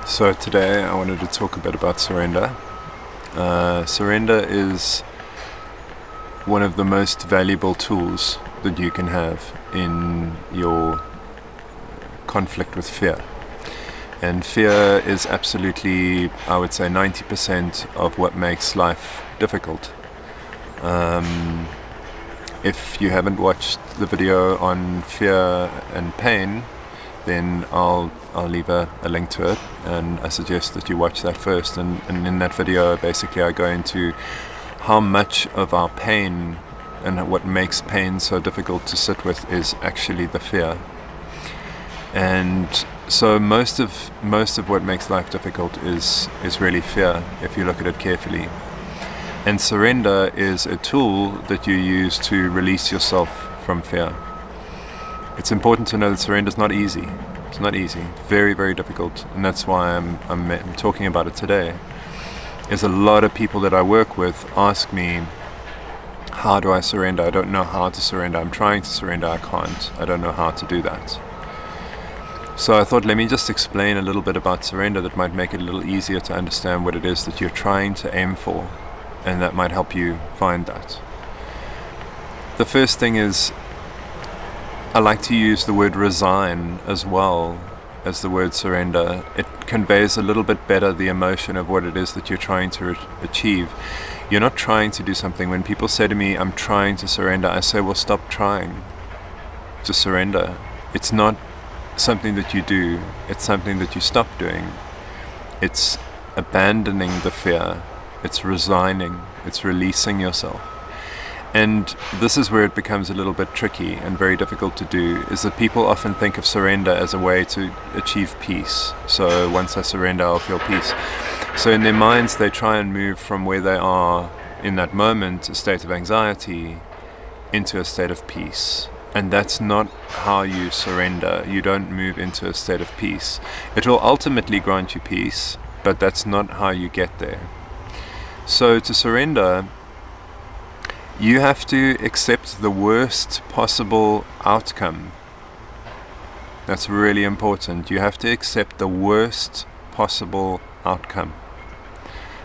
So today I wanted to talk a bit about surrender. Surrender is one of the most valuable tools that you can have in your conflict with fear. And fear is absolutely, I would say, 90% of what makes life difficult. If you haven't watched the video on fear and pain, then I'll leave a link to it, and I suggest that you watch that first. And in that video, basically, I go into how much of our pain and what makes pain so difficult to sit with is actually the fear. And so most of what makes life difficult is really fear, if you look at it carefully. And surrender is a tool that you use to release yourself from fear. It's important to know that surrender is not easy. It's not easy. Very, very difficult. And that's why I'm talking about it today. There's a lot of people that I work with ask me, how do I surrender? I don't know how to surrender. I'm trying to surrender. I can't. I don't know how to do that. So I thought, let me just explain a little bit about surrender that might make it a little easier to understand what it is that you're trying to aim for, and that might help you find that. The first thing is, I like to use the word resign as well as the word surrender. It conveys a little bit better the emotion of what it is that you're trying to achieve. You're not trying to do something. When people say to me, I'm trying to surrender, I say, well, stop trying to surrender. It's not something that you do, it's something that you stop doing. It's abandoning the fear, it's resigning, it's releasing yourself. And this is where it becomes a little bit tricky and very difficult to do, is that people often think of surrender as a way to achieve peace. So once I surrender, I'll feel peace. So in their minds, they try and move from where they are in that moment, a state of anxiety, into a state of peace. And that's not how you surrender. You don't move into a state of peace. It will ultimately grant you peace, but that's not how you get there. So to surrender, you have to accept the worst possible outcome. That's really important. You have to accept the worst possible outcome.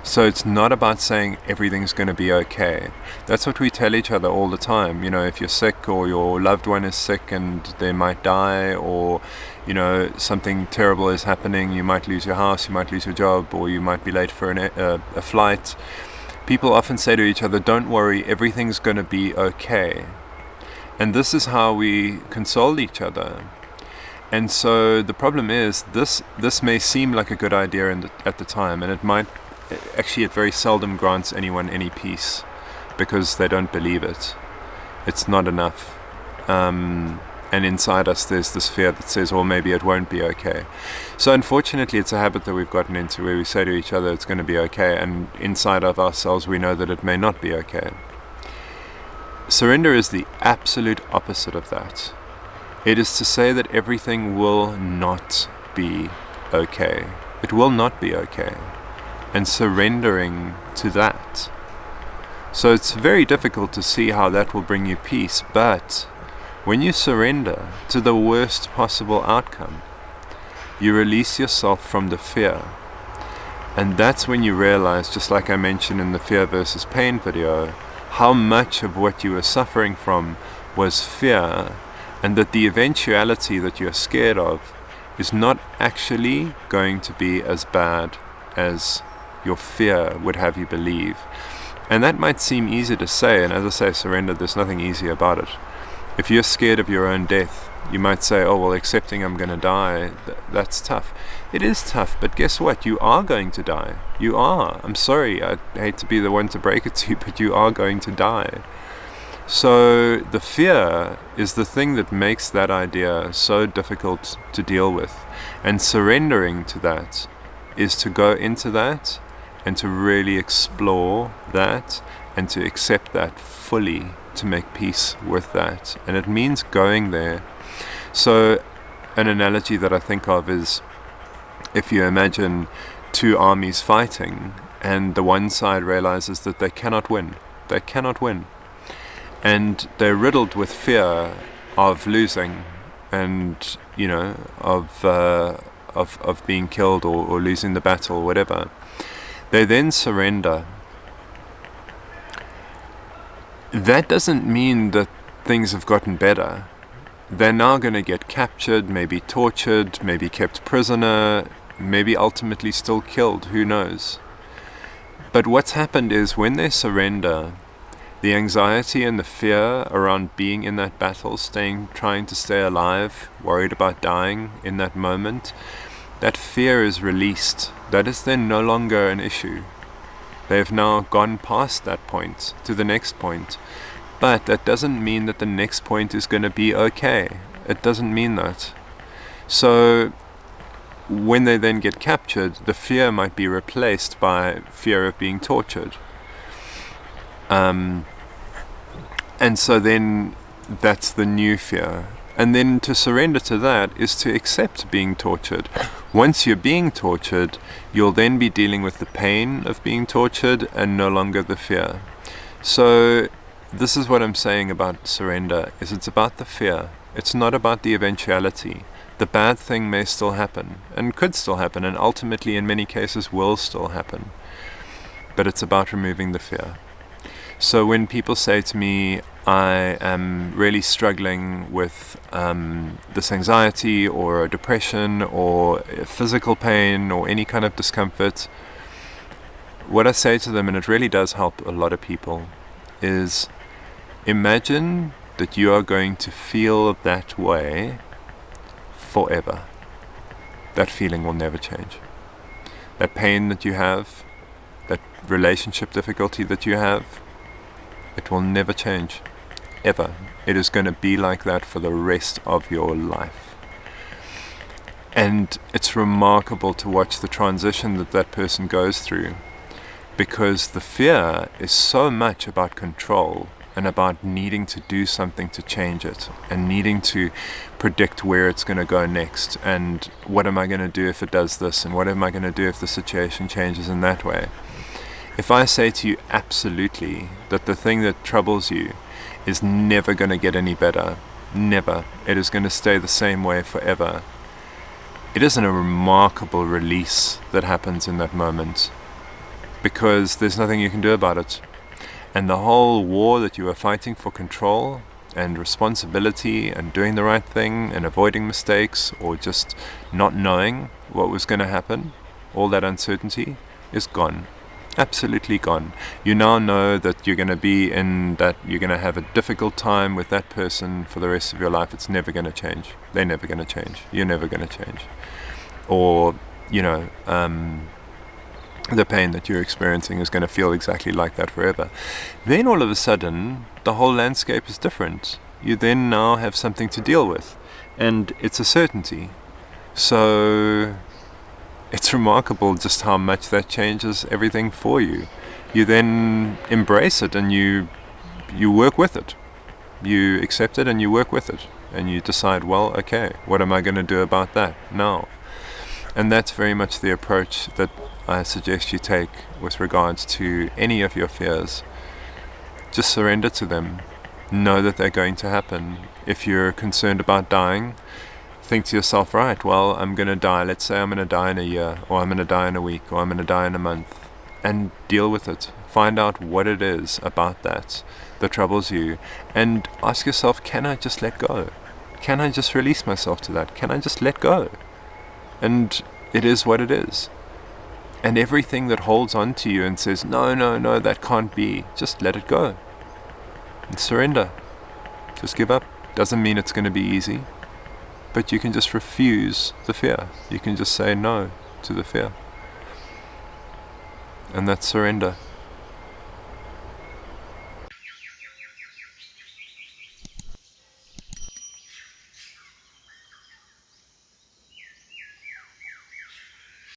So it's not about saying everything's going to be okay. That's what we tell each other all the time. You know, if you're sick or your loved one is sick and they might die, or, you know, something terrible is happening, you might lose your house, you might lose your job, or you might be late for a flight. People often say to each other, don't worry, everything's going to be okay. And this is how we console each other. And so the problem is, this may seem like a good idea at the time, and it might, actually it very seldom grants anyone any peace, because they don't believe it. It's not enough. And inside us there's this fear that says, well, maybe it won't be okay. So unfortunately it's a habit that we've gotten into, where we say to each other it's going to be okay, and inside of ourselves we know that it may not be okay. Surrender is the absolute opposite of that. It is to say that everything will not be okay. It will not be okay. And surrendering to that. So it's very difficult to see how that will bring you peace, but when you surrender to the worst possible outcome, you release yourself from the fear. And that's when you realize, just like I mentioned in the fear versus pain video, how much of what you were suffering from was fear, and that the eventuality that you're scared of is not actually going to be as bad as your fear would have you believe. And that might seem easy to say, and as I say, surrender, there's nothing easy about it. If you're scared of your own death, you might say, oh, well, accepting I'm going to die, that's tough. It is tough, but guess what? You are going to die. You are. I'm sorry, I hate to be the one to break it to you, but you are going to die. So the fear is the thing that makes that idea so difficult to deal with. And surrendering to that is to go into that and to really explore that and to accept that fully, to make peace with that. And it means going there. So an analogy that I think of is, if you imagine two armies fighting, and the one side realizes that they cannot win. and they're riddled with fear of losing, and of being killed or losing the battle or whatever. They then surrender. That doesn't mean that things have gotten better. They're now going to get captured, maybe tortured, maybe kept prisoner, maybe ultimately still killed, who knows. But what's happened is when they surrender, the anxiety and the fear around being in that battle, trying to stay alive, worried about dying in that moment, that fear is released. That is then no longer an issue. They've now gone past that point to the next point. But that doesn't mean that the next point is going to be okay. It doesn't mean that. So when they then get captured, the fear might be replaced by fear of being tortured. And so then that's the new fear. And then to surrender to that is to accept being tortured. Once you're being tortured, you'll then be dealing with the pain of being tortured and no longer the fear. So this is what I'm saying about surrender, is it's about the fear. It's not about the eventuality. The bad thing may still happen, and could still happen, and ultimately in many cases will still happen. But it's about removing the fear. So when people say to me, I am really struggling with this anxiety or depression or physical pain or any kind of discomfort, what I say to them, and it really does help a lot of people, is imagine that you are going to feel that way forever. That feeling will never change. That pain that you have, that relationship difficulty that you have, it will never change, ever. It is going to be like that for the rest of your life. And it's remarkable to watch the transition that that person goes through, because the fear is so much about control and about needing to do something to change it, and needing to predict where it's going to go next, and what am I going to do if it does this, and what am I going to do if the situation changes in that way. If I say to you absolutely that the thing that troubles you is never going to get any better, never, it is going to stay the same way forever, it isn't a remarkable release that happens in that moment, because there's nothing you can do about it. And the whole war that you were fighting for control and responsibility and doing the right thing and avoiding mistakes or just not knowing what was going to happen, all that uncertainty is gone. Absolutely gone. You now know that you're going to be in that, you're going to have a difficult time with that person for the rest of your life. It's never going to change. They're never going to change. You're never going to change. Or, the pain that you're experiencing is going to feel exactly like that forever. Then all of a sudden, the whole landscape is different. You then now have something to deal with, and it's a certainty. So it's remarkable just how much that changes everything for you. You then embrace it and you work with it. You accept it and you work with it. And you decide, well, okay, what am I going to do about that now? And that's very much the approach that I suggest you take with regards to any of your fears. Just surrender to them. Know that they're going to happen. If you're concerned about dying, think to yourself, right, well, I'm going to die. Let's say I'm going to die in a year, or I'm going to die in a week, or I'm going to die in a month. And deal with it. Find out what it is about that troubles you. And ask yourself, can I just let go? Can I just release myself to that? Can I just let go? And it is what it is. And everything that holds on to you and says, no, that can't be, just let it go. And surrender. Just give up. Doesn't mean it's going to be easy. But you can just refuse the fear. You can just say no to the fear. And that's surrender.